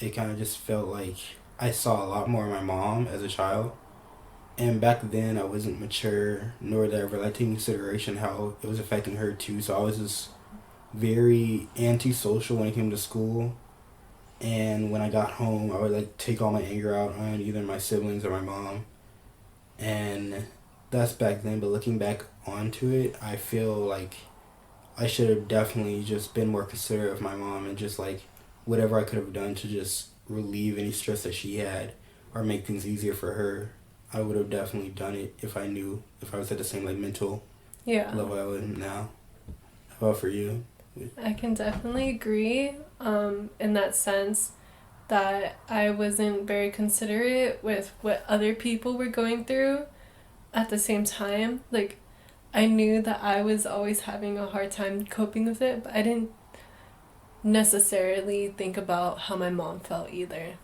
it kind of just felt like I saw a lot more of my mom as a child. And back then, I wasn't mature, nor did I ever like take into consideration how it was affecting her too. So I was just very antisocial when it came to school. And when I got home, I would like take all my anger out on either my siblings or my mom. And that's back then. But looking back onto it, I feel like I should have definitely just been more considerate of my mom and just like whatever I could have done to just relieve any stress that she had or make things easier for her. I would have definitely done it if I knew, if I was at the same like mental level I am now. How about for you? I can definitely agree in that sense that I wasn't very considerate with what other people were going through at the same time. Like, I knew that I was always having a hard time coping with it, but I didn't necessarily think about how my mom felt either,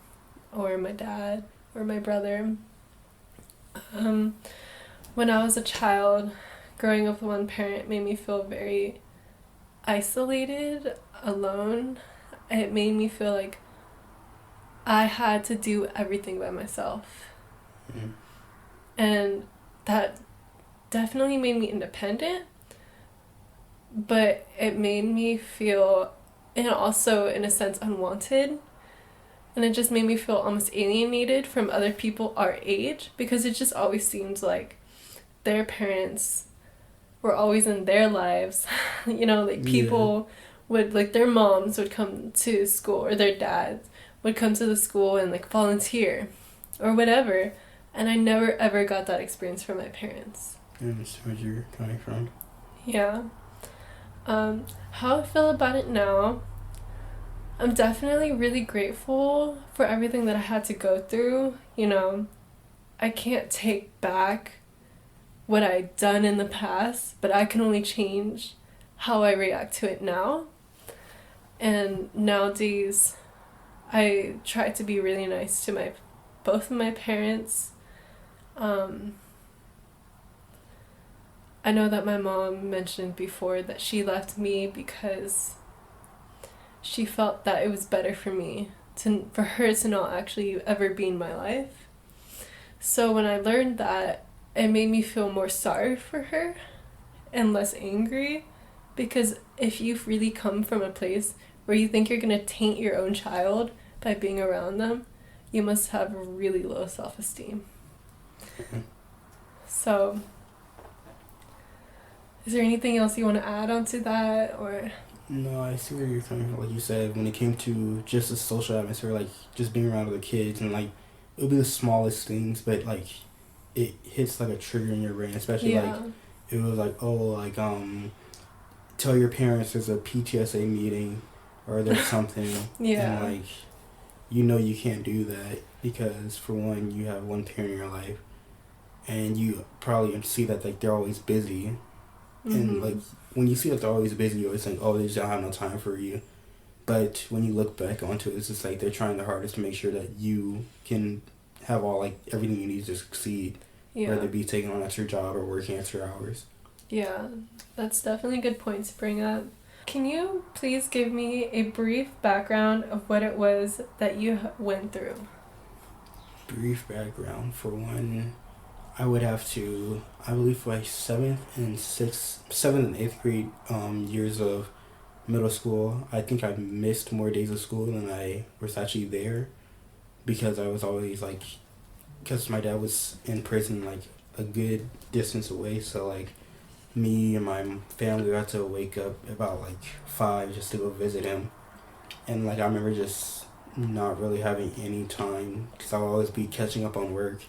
or my dad, or my brother. When I was a child, growing up with one parent made me feel very isolated, alone. It made me feel like I had to do everything by myself. Mm-hmm. And that definitely made me independent, but it made me feel, and also in a sense, unwanted. And it just made me feel almost alienated from other people our age, because it just always seemed like their parents were always in their lives. Like people would, like their moms would come to school, or their dads would come to the school and like volunteer or whatever. And I never ever got that experience from my parents. I understand where you're coming from. Yeah. How I feel about it now, I'm definitely really grateful for everything that I had to go through. I can't take back what I'd done in the past, but I can only change how I react to it now. And nowadays, I try to be really nice to both of my parents. I know that my mom mentioned before that she left me because she felt that it was better for her to not actually ever be in my life. So when I learned that, it made me feel more sorry for her and less angry, because if you've really come from a place where you think you're going to taint your own child by being around them, you must have really low self-esteem. So, is there anything else you want to add onto that, or? No, I see where you're coming from. Like you said, when it came to just the social atmosphere, like just being around other kids, and like it would be the smallest things, but like it hits like a trigger in your brain, especially like it was like, oh, like tell your parents there's a PTSA meeting or there's something. And like you can't do that because for one, you have one parent in your life and you probably see that like they're always busy. And like when you see that they're always busy, you always think, oh, they just don't have no time for you. But when you look back onto it, it's just like they're trying their hardest to make sure that you can have all like everything you need to succeed, whether it be taking on an extra job or working extra hours. Yeah, that's definitely a good point to bring up. Can you please give me a brief background of what it was that you went through? Brief background. For one, I would have to, I believe for like 7th and 8th grade years of middle school, I think I missed more days of school than I was actually there, because I was always like, because my dad was in prison like a good distance away, so like me and my family had to wake up about like 5 just to go visit him. And like I remember just not really having any time because I would always be catching up on work,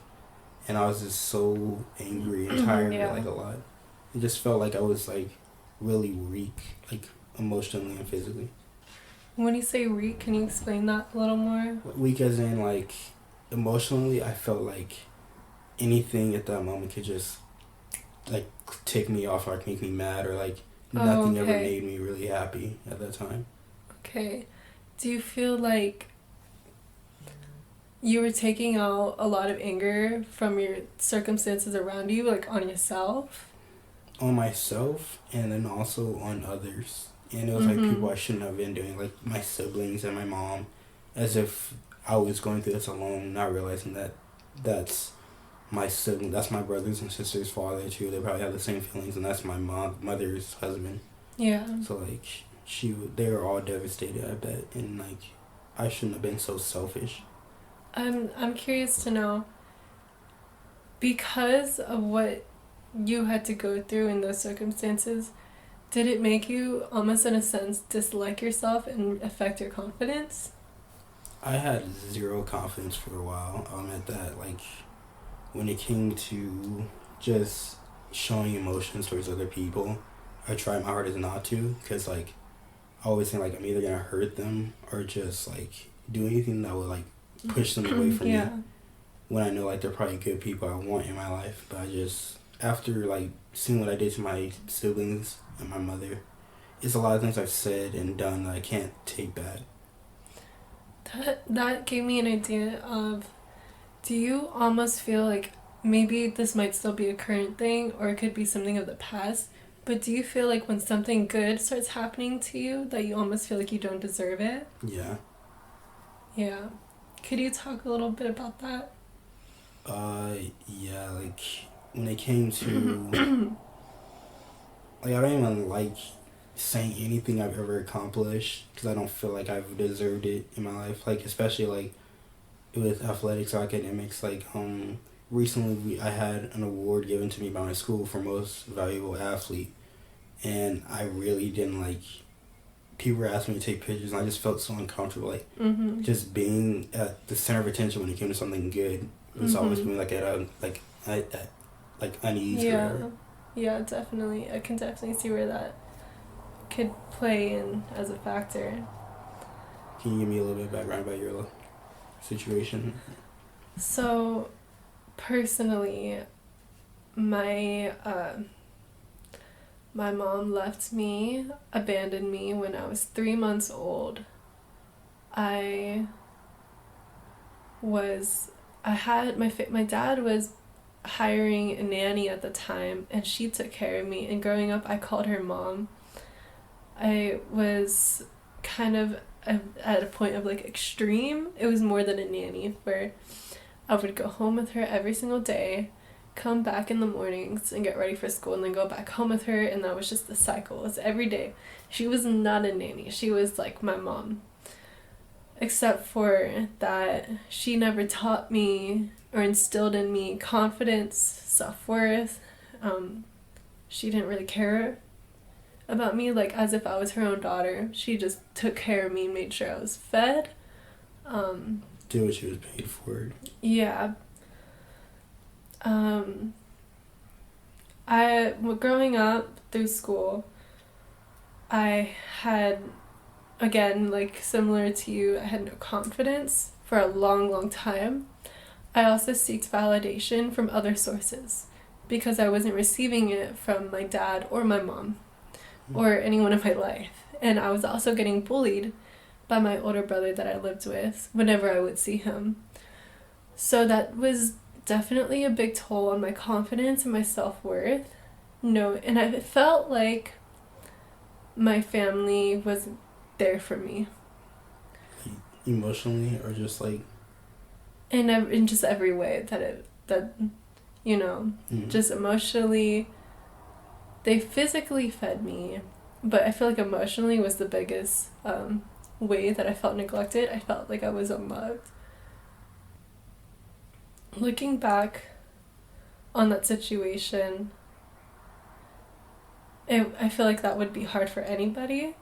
and I was just so angry and tired like a lot. It just felt like I was like really weak, like emotionally and physically. When you say weak, can you explain that a little more? Weak as in like emotionally, I felt like anything at that moment could just like take me off or like make me mad, or like nothing ever made me really happy at that time. Okay. Do you feel like you were taking out a lot of anger from your circumstances around you, like on yourself? On myself, and then also on others. And it was like people I shouldn't have been doing, like my siblings and my mom. as if I was going through this alone, not realizing that that's my sibling, that's my brothers and sisters' father too. They probably have the same feelings, and that's my mother's husband. Yeah. So like they were all devastated, I bet, and like I shouldn't have been so selfish. I'm curious to know, because of what you had to go through in those circumstances, did it make you almost in a sense dislike yourself and affect your confidence? I had zero confidence for a while. At that, like, when it came to just showing emotions towards other people, I tried my hardest not to, because like I always think like I'm either gonna hurt them or just like do anything that would like push them away from me. When I know like they're probably good people I want in my life, but I just, after like seeing what I did to my siblings and my mother, it's a lot of things I've said and done that I can't take back. That gave me an idea of, do you almost feel like maybe this might still be a current thing or it could be something of the past, but do you feel like when something good starts happening to you that you almost feel like you don't deserve it? Yeah. Yeah. Could you talk a little bit about that? Yeah, like when it came to like I don't even like saying anything I've ever accomplished because I don't feel like I've deserved it in my life. Like especially like with athletics or academics. Like recently I had an award given to me by my school for most valuable athlete, and I really didn't like. People were asking me to take pictures, and I just felt so uncomfortable. Like just being at the center of attention when it came to something good was always being like at unease. Yeah. Or whatever. Yeah, definitely. I can definitely see where that could play in as a factor. Can you give me a little bit of background about your situation? So, personally, my mom left me, abandoned me when I was 3 months old. My dad was hiring a nanny at the time, and she took care of me, and growing up I called her mom. I was kind of at a point of like extreme. It was more than a nanny, where I would go home with her every single day, come back in the mornings and get ready for school, and then go back home with her, and that was just the cycle. It was every day. She was not a nanny. She was like my mom. Except for that she never taught me or instilled in me confidence, self-worth. She didn't really care about me, like as if I was her own daughter. She just took care of me and made sure I was fed. Do what she was paid for. Yeah. Growing up through school, I had, again, like similar to you, I had no confidence for a long, long time. I also sought validation from other sources because I wasn't receiving it from my dad or my mom or anyone in my life. And I was also getting bullied by my older brother that I lived with whenever I would see him. So that was definitely a big toll on my confidence and my self-worth. No, and I felt like my family wasn't there for me. Emotionally, or just like In just every way just emotionally. They physically fed me, but I feel like emotionally was the biggest way that I felt neglected. I felt like I was unloved. Looking back on that situation, I feel like that would be hard for anybody,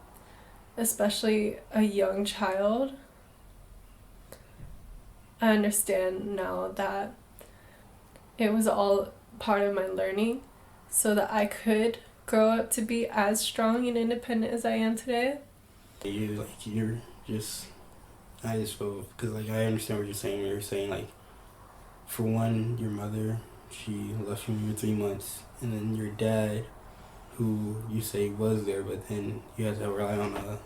especially a young child. I understand now that it was all part of my learning so that I could grow up to be as strong and independent as I am today. I just feel, because like I understand what you're saying. You're saying like, for one, your mother, she left you when you were 3 months, and then your dad, who you say was there, but then you had to rely on a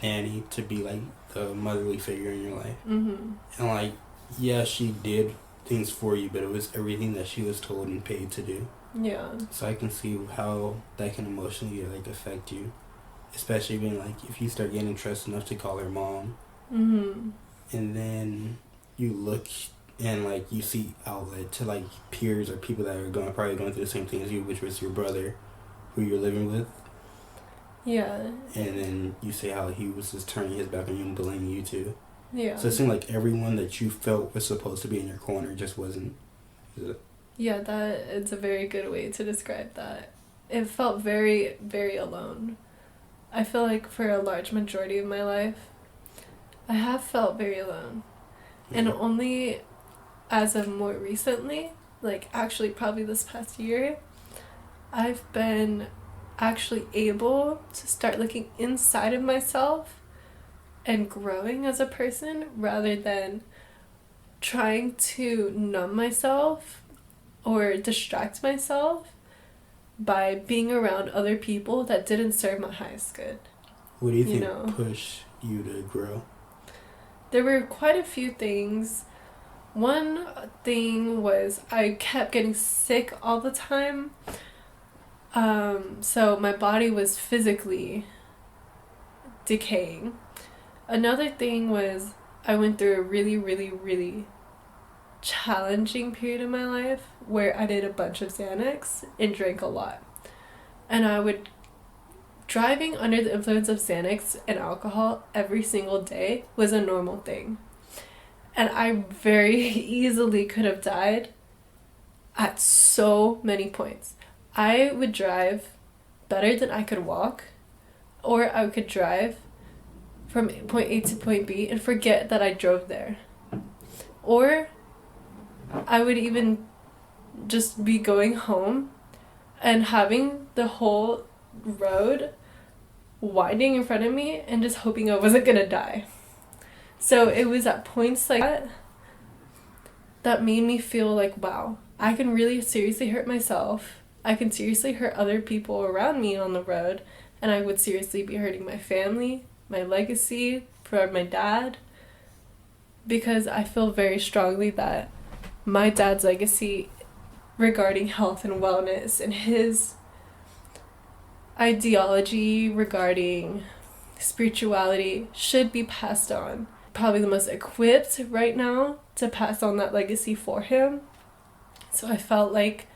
nanny to be like the motherly figure in your life. And like, yeah, she did things for you, but it was everything that she was told and paid to do. Yeah. So I can see how that can emotionally like affect you, especially when like if you start getting trust enough to call her mom. and then you look and like you see outlet to like peers or people that are probably going through the same thing as you, which was your brother who you're living with. Yeah. And then you say how he was just turning his back on you and blaming you too. Yeah. So it seemed like everyone that you felt was supposed to be in your corner just wasn't. Yeah, that it's a very good way to describe that. It felt very, very alone. I feel like for a large majority of my life, I have felt very alone. And only as of more recently, like actually probably this past year, I've been actually able to start looking inside of myself and growing as a person rather than trying to numb myself or distract myself by being around other people that didn't serve my highest good. What do you think pushed you to grow? There were quite a few things. One thing was I kept getting sick all the time. So my body was physically decaying. Another thing was I went through a really, really, really challenging period in my life where I did a bunch of Xanax and drank a lot. And driving under the influence of Xanax and alcohol every single day was a normal thing. And I very easily could have died at so many points. I would drive better than I could walk, or I could drive from point A to point B and forget that I drove there. Or I would even just be going home and having the whole road winding in front of me and just hoping I wasn't gonna die. So it was at points like that made me feel like, wow, I can really seriously hurt myself. I can seriously hurt other people around me on the road, and I would seriously be hurting my family, my legacy, for my dad, because I feel very strongly that my dad's legacy regarding health and wellness and his ideology regarding spirituality should be passed on. Probably the most equipped right now to pass on that legacy for him. So I felt like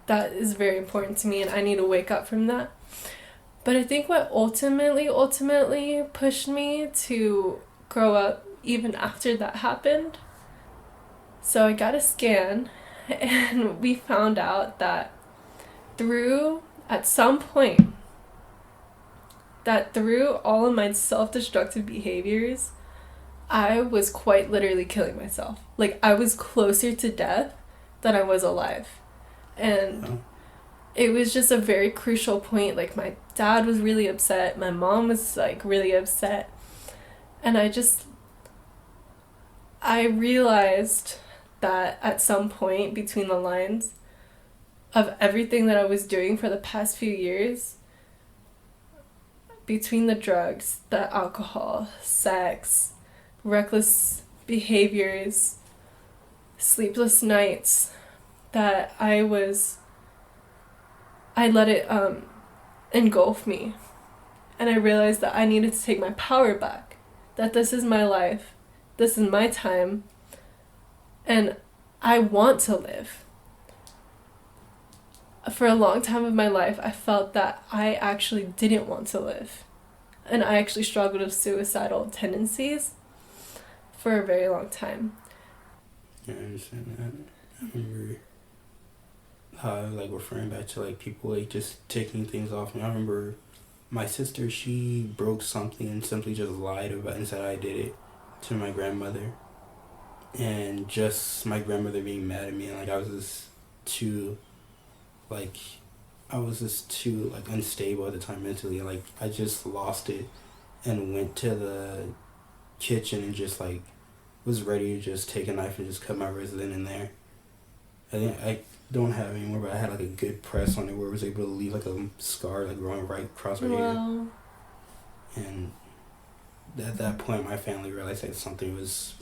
that is very important to me and I need to wake up from that. But I think what ultimately pushed me to grow up even after that happened. So I got a scan and we found out that at some point, through all of my self-destructive behaviors, I was quite literally killing myself. Like, I was closer to death than I was alive. And it was just a very crucial point. Like, my dad was really upset. My mom was, like, really upset. And I realized that at some point between the lines of everything that I was doing for the past few years, between the drugs, the alcohol, sex, reckless behaviors, sleepless nights, that I let it engulf me. And I realized that I needed to take my power back, that this is my life, this is my time, and I want to live. For a long time of my life, I felt that I actually didn't want to live. And I actually struggled with suicidal tendencies for a very long time. Yeah, I understand that. I remember how, like, referring back to, like, people, like, just taking things off me. I remember my sister, she broke something and simply just lied about and said I did it to my grandmother. And just my grandmother being mad at me, and, like, I was just too unstable at the time mentally. Like, I just lost it and went to the kitchen and just, like, was ready to just take a knife and just cut my wrist then and there. I don't have it anymore, but I had, like, a good press on it where I was able to leave, like, a scar, like, growing right across my ear. And at that point, my family realized that something was,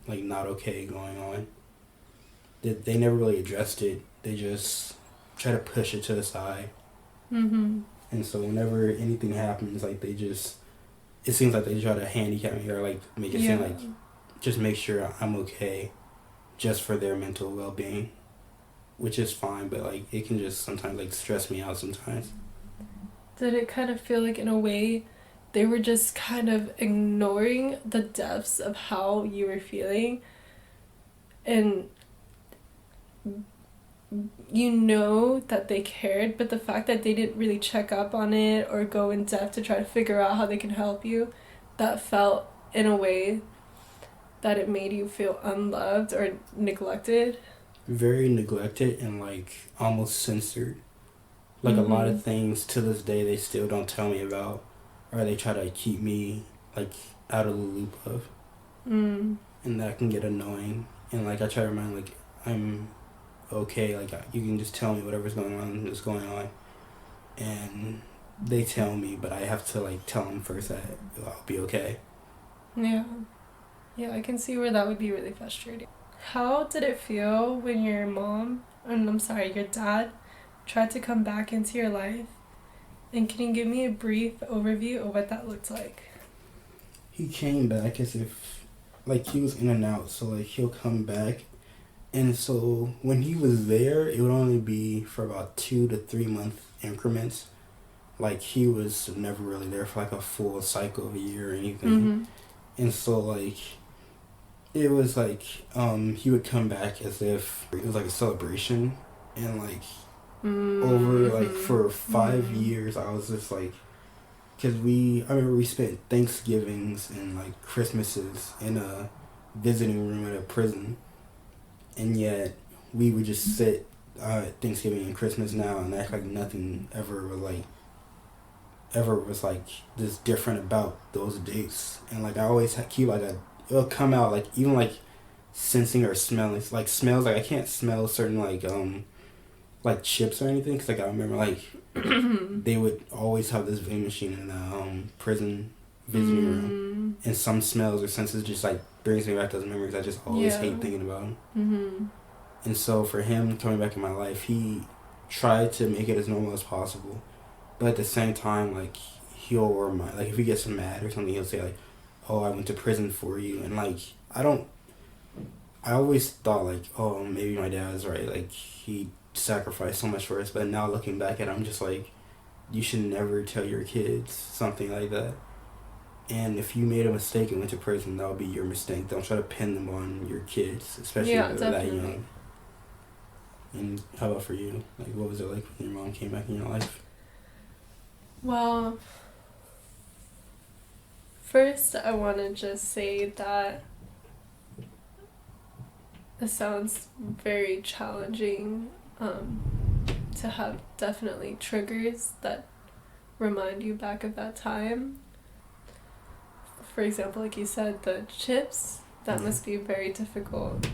like, not okay going on. They never really addressed it. They just try to push it to the side. Mm-hmm. And so whenever anything happens, like, it seems like they try to handicap me or, like, make it seem like just make sure I'm okay just for their mental well-being, which is fine, but like it can just sometimes like stress me out sometimes. Did it kind of feel like in a way they were just kind of ignoring the depths of how you were feeling, and you know that they cared, but the fact that they didn't really check up on it or go in depth to try to figure out how they can help you, that felt in a way that it made you feel unloved or neglected? Very neglected and like almost censored. Like a lot of things to this day they still don't tell me about, or they try to keep me like out of the loop of. And that can get annoying. And like I try to remind like I'm okay, like you can just tell me whatever's going on is going on, and they tell me, but I have to like tell them first that I'll be okay. Yeah. Yeah, I can see where that would be really frustrating. How did it feel when your your dad tried to come back into your life? And can you give me a brief overview of what that looked like? He came back as if like he was in and out, so like he'll come back. And so when he was there, it would only be for about 2 to 3 month increments. Like he was never really there for like a full cycle of a year or anything. And so like it was like he would come back as if it was like a celebration, and like over like for 5 years I was just like, because I remember we spent Thanksgivings and like Christmases in a visiting room at a prison, and yet we would just sit Thanksgiving and Christmas now and act like nothing ever was like this different about those dates. And like I always keep like it'll come out like even like sensing or smelling like smells, like I can't smell certain like chips or anything, because like I remember like they would always have this vending machine in the prison visiting room, and some smells or senses just like brings me back those memories. I just always hate thinking about them. And so for him coming back in my life, he tried to make it as normal as possible, but at the same time like he'll remind, like if he gets mad or something, he'll say like, oh, I went to prison for you. And like I always thought like, oh, maybe my dad was right, like he sacrificed so much for us. But now looking back at it, I'm just like, you should never tell your kids something like that. And if you made a mistake and went to prison, that'll be your mistake. Don't try to pin them on your kids, especially if they're that young. And how about for you? Like, what was it like when your mom came back in your life? Well, first I want to just say that it sounds very challenging to have definitely triggers that remind you back of that time. For example, like you said, the chips, that must be very difficult.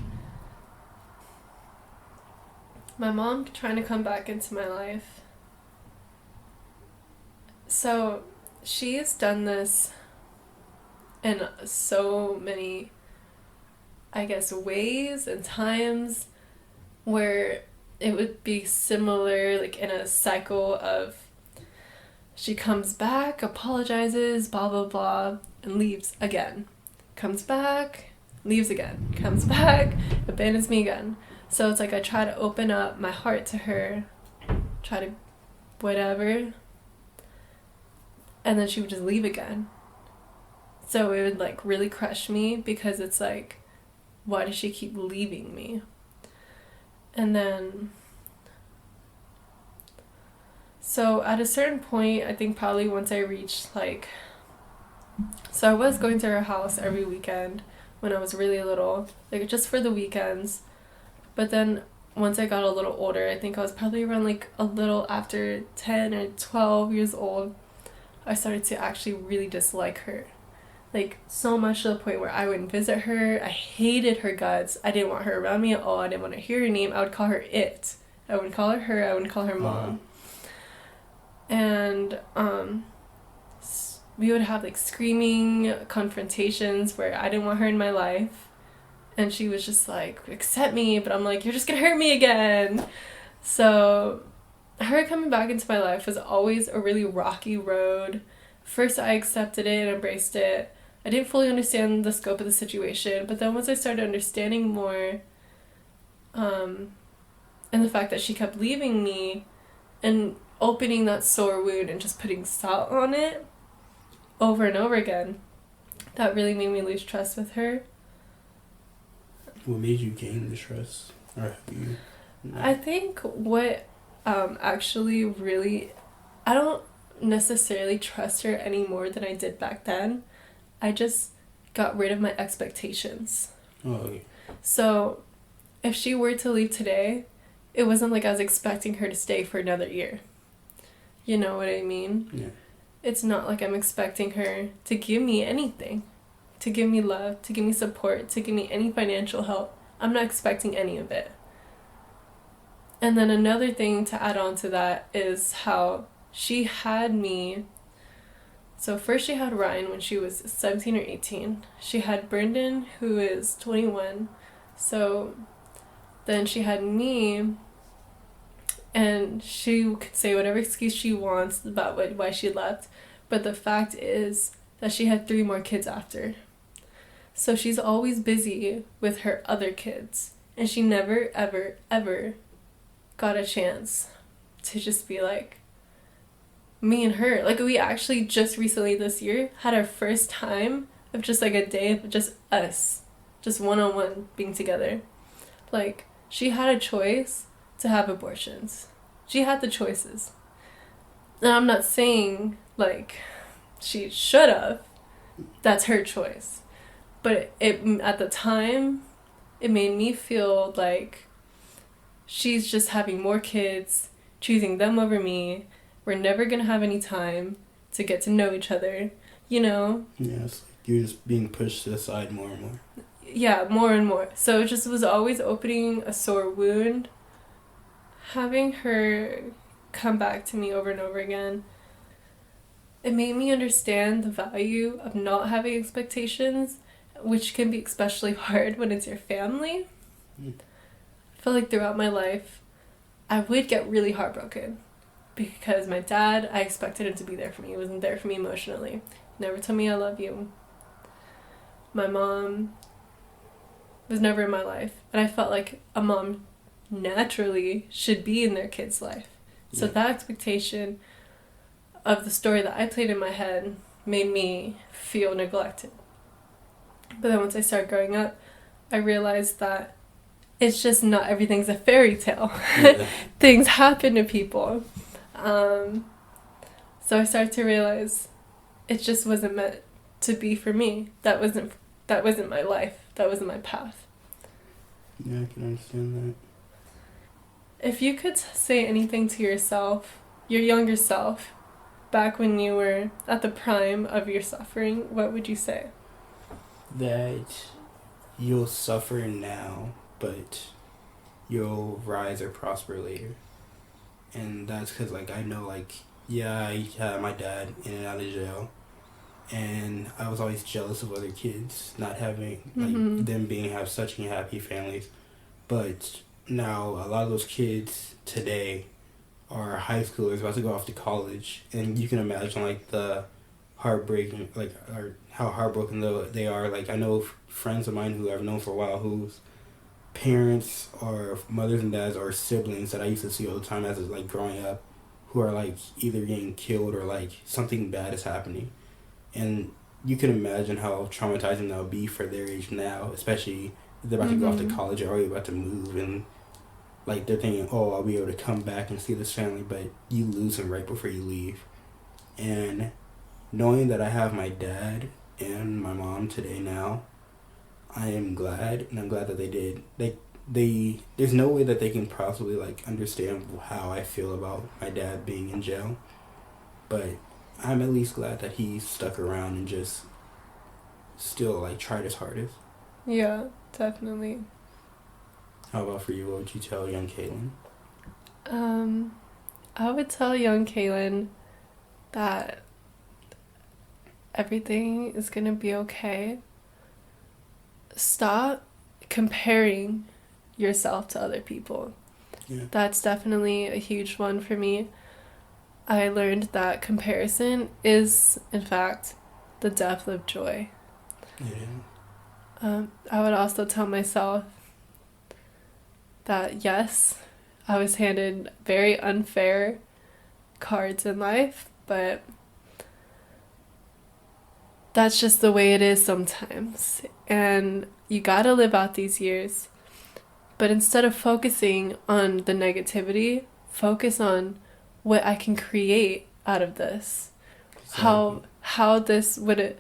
My mom trying to come back into my life. So she's done this in so many, I guess, ways and times where it would be similar, like in a cycle of she comes back, apologizes, blah, blah, blah, and leaves again. Comes back, leaves again. Comes back, abandons me again. So it's like I try to open up my heart to her, try to whatever, and then she would just leave again. So it would like really crush me, because it's like, why does she keep leaving me? And then, so at a certain point, I think probably once I reached like, so I was going to her house every weekend when I was really little, like just for the weekends. But then once I got a little older, I think I was probably around like a little after 10 or 12 years old, I started to actually really dislike her. Like, so much to the point where I wouldn't visit her. I hated her guts. I didn't want her around me at all. I didn't want to hear her name. I would call her it. I wouldn't call her her. I wouldn't call her mom. And we would have like screaming confrontations where I didn't want her in my life. And she was just like, accept me. But I'm like, you're just going to hurt me again. So her coming back into my life was always a really rocky road. First, I accepted it and embraced it. I didn't fully understand the scope of the situation, but then once I started understanding more, and the fact that she kept leaving me and opening that sore wound and just putting salt on it over and over again, that really made me lose trust with her. What made you gain the trust? Or have you? I think what actually really, I don't necessarily trust her any more than I did back then. I just got rid of my expectations. Oh, okay. So if she were to leave today, it wasn't like I was expecting her to stay for another year. You know what I mean? Yeah. It's not like I'm expecting her to give me anything, to give me love, to give me support, to give me any financial help. I'm not expecting any of it. And then another thing to add on to that is how she had me. So first she had Ryan when she was 17 or 18. She had Brendan, who is 21. So then she had me, and she could say whatever excuse she wants about why she left. But the fact is that she had 3 more kids after. So she's always busy with her other kids. And she never, ever, ever got a chance to just be like, me and her. Like, we actually just recently this year had our first time of just like a day of just us. Just one-on-one being together. Like, she had a choice to have abortions. She had the choices. And I'm not saying, like, she should have. That's her choice. But it at the time, it made me feel like she's just having more kids, choosing them over me. We're never going to have any time to get to know each other, you know? Yeah, it's like you're just being pushed to the side more and more. Yeah, more and more. So it just was always opening a sore wound. Having her come back to me over and over again, it made me understand the value of not having expectations, which can be especially hard when it's your family. I feel like throughout my life, I would get really heartbroken because my dad, I expected him to be there for me. He wasn't there for me emotionally. He never told me I love you. My mom was never in my life, and I felt like a mom naturally should be in their kid's life. So that expectation of the story that I played in my head made me feel neglected. But then once I started growing up, I realized that it's just not everything's a fairy tale. Yeah. Things happen to people. So I started to realize it just wasn't meant to be for me. That wasn't my life. That wasn't my path. Yeah, I can understand that. If you could say anything to yourself, your younger self, back when you were at the prime of your suffering, what would you say? That you'll suffer now, but you'll rise or prosper later. And that's because, like, I know, like, yeah, I had my dad in and out of jail. And I was always jealous of other kids not having, like, them have such happy families. But now a lot of those kids today are high schoolers about to go off to college. And you can imagine, like, the heartbreaking, like, or how heartbroken they are. Like, I know friends of mine who I've known for a while whose parents or mothers and dads or siblings that I used to see all the time as, like, growing up, who are, like, either getting killed or, like, something bad is happening. And you can imagine how traumatizing that would be for their age now, especially if they're about to go off to college or already about to move, and, like, they're thinking, oh, I'll be able to come back and see this family, but you lose them right before you leave. And knowing that I have my dad and my mom today now, I am glad, and I'm glad that they did. They there's no way that they can possibly, like, understand how I feel about my dad being in jail, but I'm at least glad that he stuck around and just still, like, tried his hardest. Yeah, definitely. How about for you? What would you tell young Kaelin? I would tell young Kaelin that everything is gonna be okay. Stop comparing yourself to other people. Yeah. That's definitely a huge one for me. I learned that comparison is, in fact, the death of joy. I would also tell myself that yes, I was handed very unfair cards in life, but that's just the way it is sometimes. And you gotta live out these years. But instead of focusing on the negativity, focus on what I can create out of this. Exactly. How this would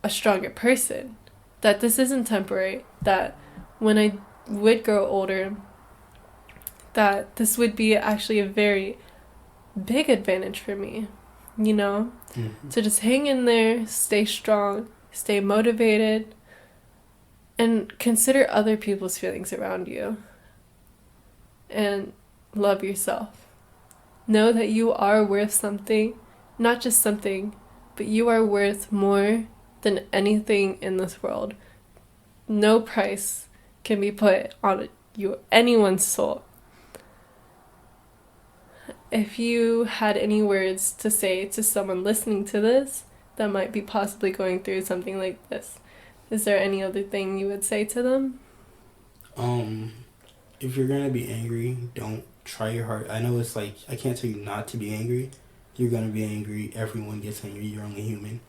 a stronger person. That this isn't temporary. That when I would grow older, that this would be actually a very big advantage for me, you know? Mm-hmm. So just hang in there, stay strong, stay motivated, and consider other people's feelings around you. And love yourself. Know that you are worth something, not just something, but you are worth more than anything in this world. No price can be put on anyone's soul. If you had any words to say to someone listening to this that might be possibly going through something like this, is there any other thing you would say to them? If you're gonna be angry, don't try your hard. I know it's like I can't tell you not to be angry. You're gonna be angry. Everyone gets angry. You're only human.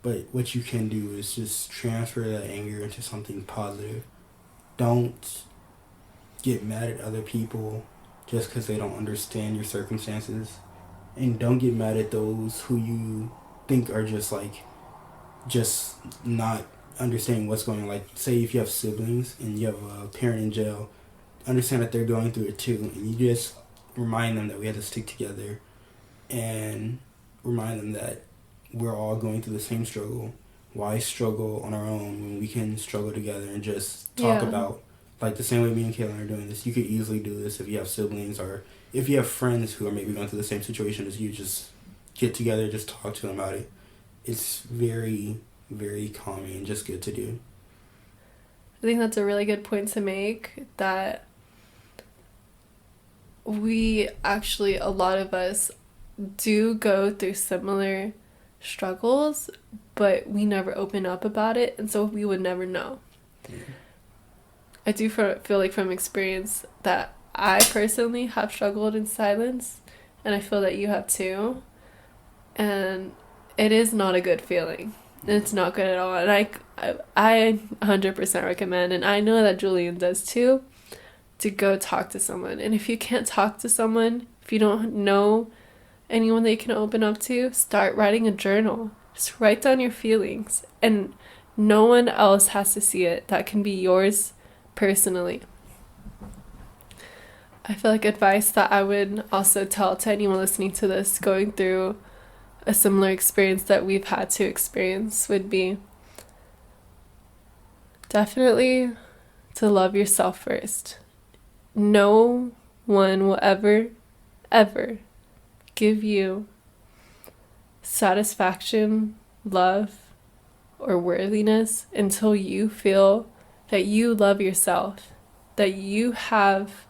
But what you can do is just transfer that anger into something positive. Don't get mad at other people just because they don't understand your circumstances. And don't get mad at those who you think are just not understanding what's going on. Like, say if you have siblings and you have a parent in jail, understand that they're going through it too. And you just remind them that we have to stick together and remind them that we're all going through the same struggle. Why struggle on our own when we can struggle together and just talk about, like the same way me and Kaelin are doing this. You could easily do this if you have siblings or if you have friends who are maybe going through the same situation as you. Just get together, just talk to them about it. It's very, very calming and just good to do. I think that's a really good point to make, that we actually, a lot of us do go through similar struggles, but we never open up about it, and so we would never know. Yeah. I do feel like from experience that I personally have struggled in silence, and I feel that you have too. And it is not a good feeling. It's not good at all. And I 100% recommend, and I know that Julian does too, to go talk to someone. And if you can't talk to someone, if you don't know anyone that you can open up to, start writing a journal. Just write down your feelings. And no one else has to see it. That can be yours personally. I feel like advice that I would also tell to anyone listening to this going through a similar experience that we've had to experience would be definitely to love yourself first. No one will ever give you satisfaction, love, or worthiness until you feel that you love yourself, that you have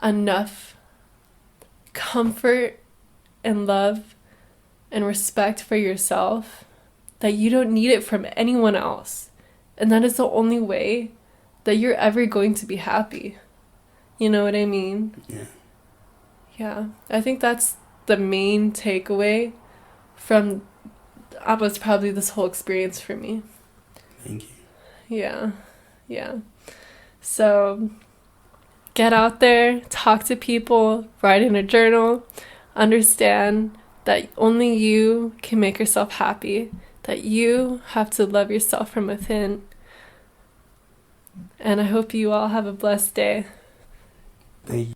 enough comfort and love and respect for yourself that you don't need it from anyone else. And that is the only way that you're ever going to be happy. You know what I mean? Yeah. Yeah. I think that's the main takeaway from was probably this whole experience for me. Thank you. Yeah. So get out there, talk to people, write in a journal, understand that only you can make yourself happy, that you have to love yourself from within. And I hope you all have a blessed day. Thank you.